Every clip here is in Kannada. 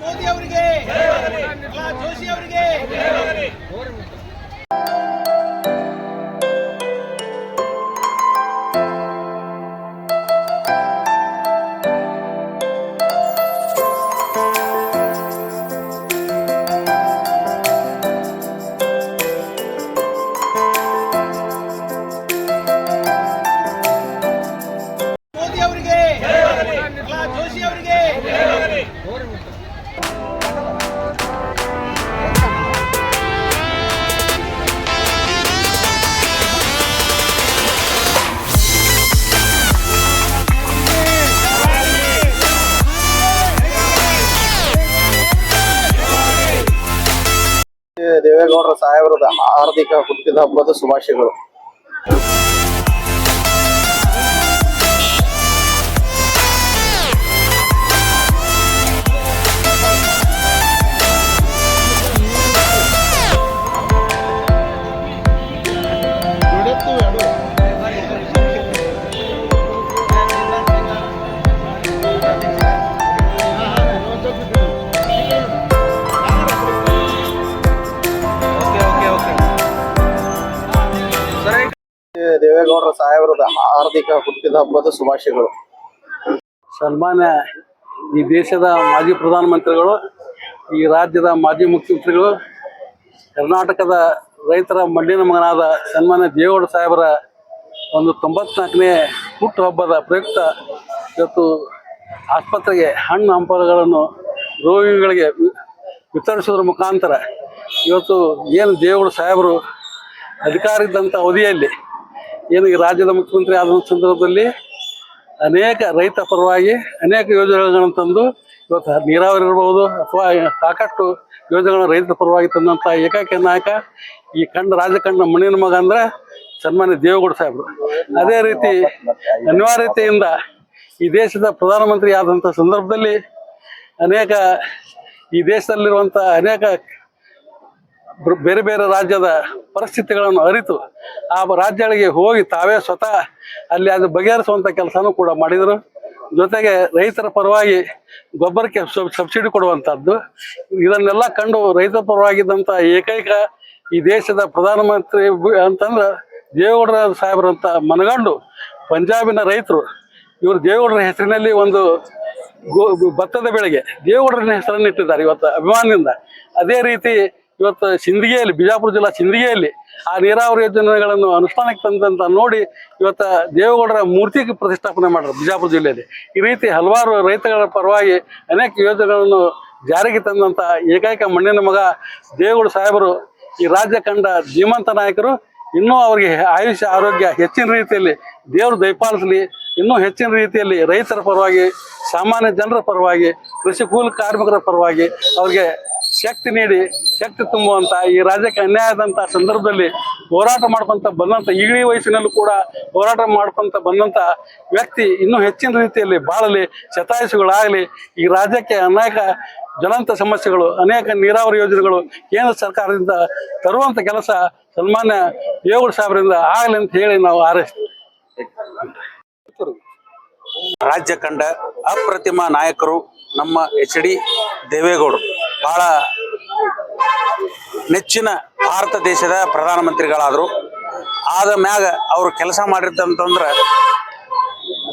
ಮೋದಿ ಅವರಿಗೆ ಪ್ರಹ್ಲಾದ್ ಜೋಶಿ ಅವರಿಗೆ ದೇವೇಗೌಡರ ಸಾಹೇಬರದ ಹಾರ್ದಿಕ ಹುಟ್ಟಿದ ಹಬ್ಬದ ಶುಭಾಶಯಗಳು. ದೇವೇಗೌಡರ ಸಾಹೇಬರದ ಹಾರ್ದಿಕ ಹುಟ್ಟಿದ ಹಬ್ಬದ ಶುಭಾಶಯಗಳು. ಸನ್ಮಾನ್ಯ ಈ ದೇಶದ ಮಾಜಿ ಪ್ರಧಾನಮಂತ್ರಿಗಳು, ಈ ರಾಜ್ಯದ ಮಾಜಿ ಮುಖ್ಯಮಂತ್ರಿಗಳು, ಕರ್ನಾಟಕದ ರೈತರ ಮಣ್ಣಿನ ಮಗನಾದ ಸನ್ಮಾನ್ಯ ದೇವೇಗೌಡ ಸಾಹೇಬರ ಒಂದು 94ನೇ ಹುಟ್ಟುಹಬ್ಬದ ಪ್ರಯುಕ್ತ ಇವತ್ತು ಆಸ್ಪತ್ರೆಗೆ ಹಣ್ಣು ಹಂಪಲುಗಳನ್ನು ರೋಗಿಗಳಿಗೆ ವಿತರಿಸೋದ್ರ ಮುಖಾಂತರ ಇವತ್ತು ಏನು ದೇವೇಗೌಡ ಸಾಹೇಬರು ಅಧಿಕಾರ ಇದ್ದಂಥ ಅವಧಿಯಲ್ಲಿ ಏನು ಈ ರಾಜ್ಯದ ಮುಖ್ಯಮಂತ್ರಿ ಆದ ಸಂದರ್ಭದಲ್ಲಿ ಅನೇಕ ರೈತ ಪರವಾಗಿ ಅನೇಕ ಯೋಜನೆಗಳನ್ನು ತಂದು ಇವತ್ತು ನೀರಾವರಿ ಇರ್ಬೋದು ಅಥವಾ ಸಾಕಷ್ಟು ಯೋಜನೆಗಳನ್ನು ರೈತರ ಪರವಾಗಿ ತಂದಂಥ ಏಕೈಕ ನಾಯಕ ಈ ರಾಜ್ಯ ಕಂಡ ಮಣ್ಣಿನ ಮಗ ಅಂದರೆ ಸನ್ಮಾನ್ಯ ದೇವೇಗೌಡ ಸಾಹೇಬರು. ಅದೇ ರೀತಿ ಅನಿವಾರ್ಯತೆಯಿಂದ ಈ ದೇಶದ ಪ್ರಧಾನಮಂತ್ರಿ ಆದಂಥ ಸಂದರ್ಭದಲ್ಲಿ ಅನೇಕ ಈ ದೇಶದಲ್ಲಿರುವಂಥ ಅನೇಕ ಬೇರೆ ಬೇರೆ ರಾಜ್ಯದ ಪರಿಸ್ಥಿತಿಗಳನ್ನು ಅರಿತು ಆ ರಾಜ್ಯಗಳಿಗೆ ಹೋಗಿ ತಾವೇ ಸ್ವತಃ ಅಲ್ಲಿ ಅದು ಬಗೆಹರಿಸುವಂಥ ಕೆಲಸನೂ ಕೂಡ ಮಾಡಿದರು. ಜೊತೆಗೆ ರೈತರ ಪರವಾಗಿ ಗೊಬ್ಬರಕ್ಕೆ ಸಬ್ಸಿಡಿ ಕೊಡುವಂಥದ್ದು, ಇದನ್ನೆಲ್ಲ ಕಂಡು ರೈತರ ಪರವಾಗಿದ್ದಂಥ ಏಕೈಕ ಈ ದೇಶದ ಪ್ರಧಾನಮಂತ್ರಿ ಅಂತಂದ್ರೆ ದೇವೇಗೌಡರ ಸಾಹೇಬರಂತ ಮನಗಂಡು ಪಂಜಾಬಿನ ರೈತರು ಇವರು ದೇವೇಗೌಡರ ಹೆಸರಿನಲ್ಲಿ ಒಂದು ಭತ್ತದ ಬೆಳೆಗೆ ದೇವೇಗೌಡರ ಹೆಸರನ್ನು ಇಟ್ಟಿದ್ದಾರೆ ಇವತ್ತು ಅಭಿಮಾನದಿಂದ. ಅದೇ ರೀತಿ ಇವತ್ತು ಸಿಂದಗಿಯಲ್ಲಿ, ಬಿಜಾಪುರ ಜಿಲ್ಲಾ ಸಿಂದಗಿಯಲ್ಲಿ ಆ ನೀರಾವರಿ ಯೋಜನೆಗಳನ್ನು ಅನುಷ್ಠಾನಕ್ಕೆ ತಂದಂತ ನೋಡಿ ಇವತ್ತು ದೇವೇಗೌಡರ ಮೂರ್ತಿಗೆ ಪ್ರತಿಷ್ಠಾಪನೆ ಮಾಡ್ರು ಬಿಜಾಪುರ ಜಿಲ್ಲೆಯಲ್ಲಿ. ಈ ರೀತಿ ಹಲವಾರು ರೈತಗಳ ಪರವಾಗಿ ಅನೇಕ ಯೋಜನೆಗಳನ್ನು ಜಾರಿಗೆ ತಂದಂಥ ಏಕೈಕ ಮಣ್ಣಿನ ಮಗ ದೇವೇಗೌಡ ಸಾಹೇಬರು ಈ ರಾಜ್ಯ ಕಂಡ ಧೀಮಂತ ನಾಯಕರು. ಇನ್ನೂ ಅವರಿಗೆ ಆಯುಷ್ಯ ಆರೋಗ್ಯ ಹೆಚ್ಚಿನ ರೀತಿಯಲ್ಲಿ ದೇವರು ದಯಪಾಲಿಸಲಿ. ಇನ್ನೂ ಹೆಚ್ಚಿನ ರೀತಿಯಲ್ಲಿ ರೈತರ ಪರವಾಗಿ, ಸಾಮಾನ್ಯ ಜನರ ಪರವಾಗಿ, ಕೃಷಿ ಕೂಲಿ ಕಾರ್ಮಿಕರ ಪರವಾಗಿ ಅವ್ರಿಗೆ ಶಕ್ತಿ ನೀಡಿ ಶಕ್ತಿ ತುಂಬುವಂಥ, ಈ ರಾಜ್ಯಕ್ಕೆ ಅನ್ಯಾಯದಂಥ ಸಂದರ್ಭದಲ್ಲಿ ಹೋರಾಟ ಮಾಡ್ಕೊಂತ ಬಂದಂಥ, ಇಳಿ ವಯಸ್ಸಿನಲ್ಲೂ ಕೂಡ ಹೋರಾಟ ಮಾಡ್ಕೊಂತ ಬಂದಂಥ ವ್ಯಕ್ತಿ ಇನ್ನೂ ಹೆಚ್ಚಿನ ರೀತಿಯಲ್ಲಿ ಬಾಳಲಿ, ಶತಾಯುಷಿಗಳಾಗಲಿ. ಈ ರಾಜ್ಯಕ್ಕೆ ಅನೇಕ ಜ್ವಲಂತ ಸಮಸ್ಯೆಗಳು, ಅನೇಕ ನೀರಾವರಿ ಯೋಜನೆಗಳು ಕೇಂದ್ರ ಸರ್ಕಾರದಿಂದ ತರುವಂಥ ಕೆಲಸ ಸನ್ಮಾನ್ಯ ದೇವೇಗೌಡ ಸಾಹೇಬರಿಂದ ಆಗಲಿ ಅಂತ ಹೇಳಿ ನಾವು ಹಾರೈಸ್ತೀವಿ. ರಾಜ್ಯ ಕಂಡ ಅಪ್ರತಿಮ ನಾಯಕರು ನಮ್ಮ HD ದೇವೇಗೌಡರು. ಬಹಳ ನೆಚ್ಚಿನ ಭಾರತ ದೇಶದ ಪ್ರಧಾನಮಂತ್ರಿಗಳಾದರು. ಆದ ಮ್ಯಾಗ ಅವರು ಕೆಲಸ ಮಾಡಿರ್ತಂತಂದ್ರೆ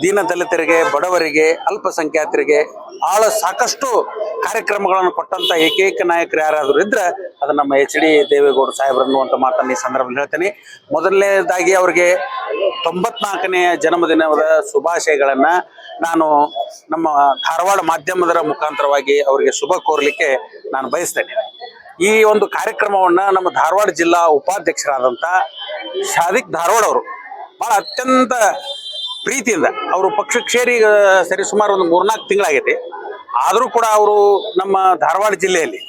ದೀನ ದಲಿತರಿಗೆ, ಬಡವರಿಗೆ, ಅಲ್ಪಸಂಖ್ಯಾತರಿಗೆ ಸಾಕಷ್ಟು ಕಾರ್ಯಕ್ರಮಗಳನ್ನು ಕೊಟ್ಟಂತ ಏಕೈಕ ನಾಯಕರು ಯಾರಾದರೂ ಇದ್ರೆ ಅದು ನಮ್ಮ HD ದೇವೇಗೌಡ ಸಾಹೇಬ್ರು ಅನ್ನುವಂಥ ಮಾತನ್ನು ಈ ಸಂದರ್ಭದಲ್ಲಿ ಹೇಳ್ತೇನೆ. ಮೊದಲನೇದಾಗಿ ಅವರಿಗೆ 94ನೇ ಜನ್ಮದಿನದ ಶುಭಾಶಯಗಳನ್ನು ನಾನು ನಮ್ಮ ಧಾರವಾಡ ಮಾಧ್ಯಮದ ಮುಖಾಂತರವಾಗಿ ಅವರಿಗೆ ಶುಭ ಕೋರಲಿಕ್ಕೆ ನಾನು ಬಯಸ್ತೇನೆ. ಈ ಒಂದು ಕಾರ್ಯಕ್ರಮವನ್ನು ನಮ್ಮ ಧಾರವಾಡ ಜಿಲ್ಲಾ ಉಪಾಧ್ಯಕ್ಷರಾದಂಥ ಶಾದಿಕ್ ಧಾರವಾಡ ಅವರು ಭಾಳ ಅತ್ಯಂತ ಪ್ರೀತಿಯಿಂದ, ಅವರು ಪಕ್ಷಕ್ಕೆ ಸೇರಿ ಸರಿಸುಮಾರು ಒಂದು 3-4 ತಿಂಗಳಾಗೈತಿ. ಆದರೂ ಕೂಡ ಅವರು ನಮ್ಮ ಧಾರವಾಡ ಜಿಲ್ಲೆಯಲ್ಲಿ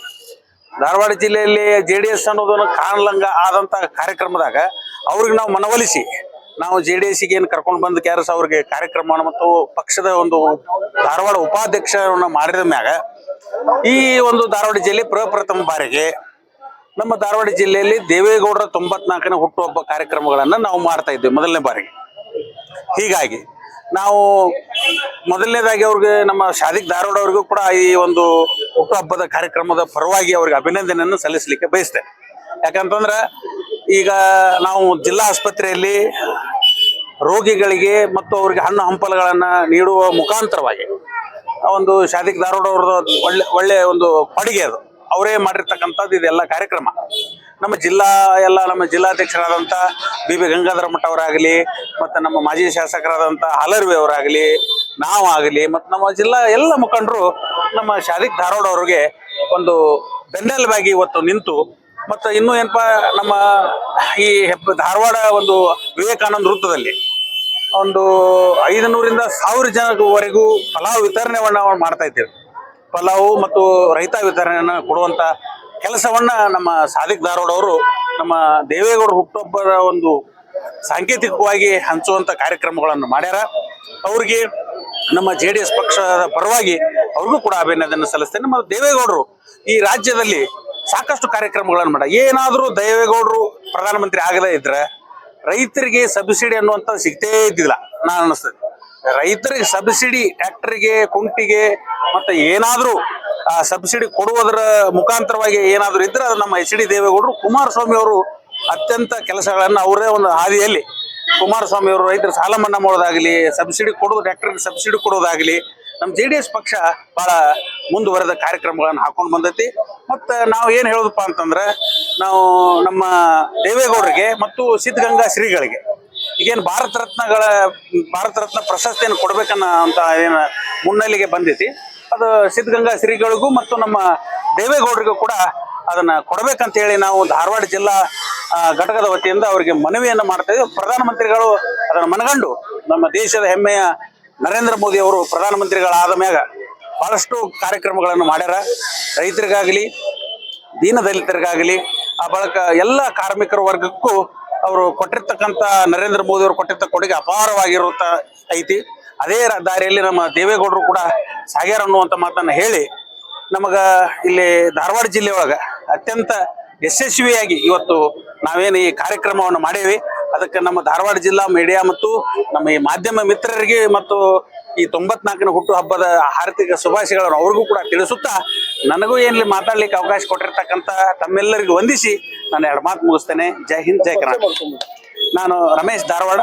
JDS ಅನ್ನೋದನ್ನು ಕಾಣಲಂಗ ಆದಂಥ ಕಾರ್ಯಕ್ರಮದಾಗ ಅವ್ರಿಗೆ ನಾವು ಮನವೊಲಿಸಿ ನಾವು JDSಗೆ ಏನು ಕರ್ಕೊಂಡು ಬಂದು ಕ್ಯಾರಸ್ ಅವ್ರಿಗೆ ಕಾರ್ಯಕ್ರಮ ಮತ್ತು ಪಕ್ಷದ ಒಂದು ಧಾರವಾಡ ಉಪಾಧ್ಯಕ್ಷರನ್ನ ಮಾಡಿದ ಮ್ಯಾಗ ಈ ಒಂದು ಧಾರವಾಡ ಜಿಲ್ಲೆ ಪ್ರಪ್ರಥಮ ಬಾರಿಗೆ ನಮ್ಮ ಧಾರವಾಡ ಜಿಲ್ಲೆಯಲ್ಲಿ ದೇವೇಗೌಡರ 94ನೇ ಹುಟ್ಟುಹಬ್ಬ ಕಾರ್ಯಕ್ರಮಗಳನ್ನು ನಾವು ಮಾಡ್ತಾ ಇದ್ದೇವೆ ಮೊದಲನೇ ಬಾರಿಗೆ. ಹೀಗಾಗಿ ನಾವು ಮೊದಲನೇದಾಗಿ ಅವ್ರಿಗೆ ನಮ್ಮ ಶಾದಿಕ್ ಧಾರವಾಡ ಅವ್ರಿಗೂ ಕೂಡ ಈ ಒಂದು ಹುಟ್ಟುಹಬ್ಬದ ಕಾರ್ಯಕ್ರಮದ ಪರವಾಗಿ ಅವ್ರಿಗೆ ಅಭಿನಂದನೆಯನ್ನು ಸಲ್ಲಿಸಲಿಕ್ಕೆ ಬಯಸ್ತೇನೆ. ಯಾಕಂತಂದ್ರೆ ಈಗ ನಾವು ಜಿಲ್ಲಾ ಆಸ್ಪತ್ರೆಯಲ್ಲಿ ರೋಗಿಗಳಿಗೆ ಮತ್ತು ಅವ್ರಿಗೆ ಹಣ್ಣು ಹಂಪಲುಗಳನ್ನ ನೀಡುವ ಮುಖಾಂತರವಾಗಿ ಒಂದು ಶಾದಿಕ್ ಧಾರವಾಡ ಅವ್ರದ್ದು ಒಳ್ಳೆ ಒಂದು ಕೊಡುಗೆ ಅದು. ಅವರೇ ಮಾಡಿರ್ತಕ್ಕಂಥದ್ದು ಇದೆಲ್ಲ ಕಾರ್ಯಕ್ರಮ. ನಮ್ಮ ಜಿಲ್ಲಾಧ್ಯಕ್ಷರಾದಂಥ ಬಿ ಗಂಗಾಧರ ಮಠ ಅವರಾಗಲಿ, ಮತ್ತು ನಮ್ಮ ಮಾಜಿ ಶಾಸಕರಾದಂಥ ಹಾಲರ್ವಿ ಅವರಾಗಲಿ, ನಾವಾಗಲಿ, ಮತ್ತು ನಮ್ಮ ಜಿಲ್ಲಾ ಎಲ್ಲ ಮುಖಂಡರು ನಮ್ಮ ಶಾದಿಕ್ ಧಾರವಾಡ ಅವ್ರಿಗೆ ಒಂದು ಬೆನ್ನೆಲುಬಾಗಿ ಇವತ್ತು ನಿಂತು, ಮತ್ತು ಇನ್ನೂ ಏನಪ್ಪ ನಮ್ಮ ಈ ಧಾರವಾಡ ಒಂದು ವಿವೇಕಾನಂದ ವೃತ್ತದಲ್ಲಿ ಒಂದು 500ರಿಂದ 1000 ಜನವರೆಗೂ ಪಲಾವ್ ವಿತರಣೆಯನ್ನ ನಾವು ಮಾಡ್ತಾ ಇದ್ದೇವೆ. ಪಲಾವು ಮತ್ತು ರೈತ ವಿತರಣೆಯನ್ನು ಕೊಡುವಂತ ಕೆಲಸವನ್ನ ನಮ್ಮ ಶಾದಿಕ್ ಧಾರವಾಡ ಅವರು ನಮ್ಮ ದೇವೇಗೌಡರ ಹುಟ್ಟುಹಬ್ಬದ ಒಂದು ಸಾಂಕೇತಿಕವಾಗಿ ಹಂಚುವಂತ ಕಾರ್ಯಕ್ರಮಗಳನ್ನು ಮಾಡ್ಯಾರ. ಅವ್ರಿಗೆ ನಮ್ಮ JDS ಪಕ್ಷದ ಪರವಾಗಿ ಅವ್ರಿಗೂ ಕೂಡ ಅಭಿನಂದನೆ ಸಲ್ಲಿಸ್ತೇನೆ. ನಮ್ಮ ದೇವೇಗೌಡರು ಈ ರಾಜ್ಯದಲ್ಲಿ ಸಾಕಷ್ಟು ಕಾರ್ಯಕ್ರಮಗಳನ್ನು ಮಾಡ, ಏನಾದರೂ ದೇವೇಗೌಡರು ಪ್ರಧಾನಮಂತ್ರಿ ಆಗದೇ ಇದ್ರೆ ರೈತರಿಗೆ ಸಬ್ಸಿಡಿ ಅನ್ನುವಂಥ ಸಿಗ್ತೇ ಇದ್ದಿಲ್ಲ. ನಾನು ಅನಿಸ್ತದೆ ರೈತರಿಗೆ ಸಬ್ಸಿಡಿ, ಟ್ರ್ಯಾಕ್ಟರ್ಗೆ, ಕುಂಟಿಗೆ ಮತ್ತೆ ಏನಾದರೂ ಸಬ್ಸಿಡಿ ಕೊಡುವುದರ ಮುಖಾಂತರವಾಗಿ ಏನಾದರೂ ಇದ್ರೆ ಅದು ನಮ್ಮ HD ದೇವೇಗೌಡರು. ಕುಮಾರಸ್ವಾಮಿ ಅವರು ಅತ್ಯಂತ ಕೆಲಸಗಳನ್ನು ಅವರೇ ಒಂದು ಹಾದಿಯಲ್ಲಿ ಕುಮಾರಸ್ವಾಮಿ ಅವರು ರೈತರ ಸಾಲ ಮನ್ನಾ ಮಾಡೋದಾಗಲಿ, ಸಬ್ಸಿಡಿ ಕೊಡೋದು, ಟ್ರ್ಯಾಕ್ಟರ್ಗೆ ಸಬ್ಸಿಡಿ ಕೊಡೋದಾಗಲಿ, ನಮ್ಮ JDS ಪಕ್ಷ ಬಹಳ ಮುಂದುವರೆದ ಕಾರ್ಯಕ್ರಮಗಳನ್ನು ಹಾಕೊಂಡು ಬಂದೈತಿ. ಮತ್ತು ನಾವು ಏನು ಹೇಳೋದಪ್ಪ ಅಂತಂದ್ರೆ, ನಾವು ನಮ್ಮ ದೇವೇಗೌಡರಿಗೆ ಮತ್ತು ಸಿದ್ಧಗಂಗಾ ಶ್ರೀಗಳಿಗೆ ಈಗೇನು ಭಾರತ ರತ್ನ ಪ್ರಶಸ್ತಿಯನ್ನು ಕೊಡ್ಬೇಕನ್ನ ಅಂತ ಏನು ಮುನ್ನೆಲೆಗೆ ಬಂದೈತಿ, ಅದು ಸಿದ್ಧಗಂಗಾ ಶ್ರೀಗಳಿಗೂ ಮತ್ತು ನಮ್ಮ ದೇವೇಗೌಡರಿಗೂ ಕೂಡ ಅದನ್ನ ಕೊಡ್ಬೇಕಂತ ಹೇಳಿ ನಾವು ಧಾರವಾಡ ಜಿಲ್ಲಾ ಘಟಕದ ವತಿಯಿಂದ ಅವರಿಗೆ ಮನವಿಯನ್ನು ಮಾಡ್ತಾ ಇದ್ದೀವಿ. ಪ್ರಧಾನಮಂತ್ರಿಗಳು ಅದನ್ನು ಮನಗಂಡು ನಮ್ಮ ದೇಶದ ಹೆಮ್ಮೆಯ ನರೇಂದ್ರ ಮೋದಿ ಅವರು ಪ್ರಧಾನಮಂತ್ರಿಗಳಾದ ಮ್ಯಾಗ ಬಹಳಷ್ಟು ಕಾರ್ಯಕ್ರಮಗಳನ್ನು ಮಾಡ್ಯಾರ. ರೈತರಿಗಾಗಲಿ, ದೀನದಲಿತರಿಗಾಗಲಿ, ಆ ಬಳಿಕ ಎಲ್ಲ ಕಾರ್ಮಿಕರ ವರ್ಗಕ್ಕೂ ಅವರು ಕೊಟ್ಟಿರ್ತಕ್ಕಂಥ ನರೇಂದ್ರ ಮೋದಿ ಅವರು ಕೊಟ್ಟಿರ್ತ ಕೊಡುಗೆ ಅಪಾರವಾಗಿರುತ್ತ ಐತಿ. ಅದೇ ದಾರಿಯಲ್ಲಿ ನಮ್ಮ ದೇವೇಗೌಡರು ಕೂಡ ಸಾಗ್ಯಾರ ಅನ್ನುವಂಥ ಮಾತನ್ನು ಹೇಳಿ, ನಮಗ ಇಲ್ಲಿ ಧಾರವಾಡ ಜಿಲ್ಲೆಯೊಳಗೆ ಅತ್ಯಂತ ಯಶಸ್ವಿಯಾಗಿ ಇವತ್ತು ನಾವೇನು ಈ ಕಾರ್ಯಕ್ರಮವನ್ನು ಮಾಡೇವಿ, ಅದಕ್ಕೆ ನಮ್ಮ ಧಾರವಾಡ ಜಿಲ್ಲಾ ಮೀಡಿಯಾ ಮತ್ತು ನಮ್ಮ ಈ ಮಾಧ್ಯಮ ಮಿತ್ರರಿಗೆ ಮತ್ತು ಈ 94ನೇ ಹುಟ್ಟುಹಬ್ಬದ ಹಾರ್ದಿಕ ಶುಭಾಶಯಗಳನ್ನು ಅವ್ರಿಗೂ ಕೂಡ ತಿಳಿಸುತ್ತಾ, ನನಗೂ ಏನ್ಲಿ ಮಾತಾಡ್ಲಿಕ್ಕೆ ಅವಕಾಶ ಕೊಟ್ಟಿರ್ತಕ್ಕಂಥ ತಮ್ಮೆಲ್ಲರಿಗೂ ವಂದಿಸಿ ನಾನು 2 ಮಾತು ಮುಗಿಸ್ತೇನೆ. ಜೈ ಹಿಂದ್, ಜೈ ಕರ್ನಾಟಕ. ನಾನು ರಮೇಶ್ ಧಾರವಾಡ,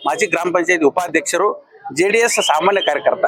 ಮಾಜಿ ಗ್ರಾಮ ಪಂಚಾಯತಿ ಉಪಾಧ್ಯಕ್ಷರು, JDS ಸಾಮಾನ್ಯ ಕಾರ್ಯಕರ್ತ.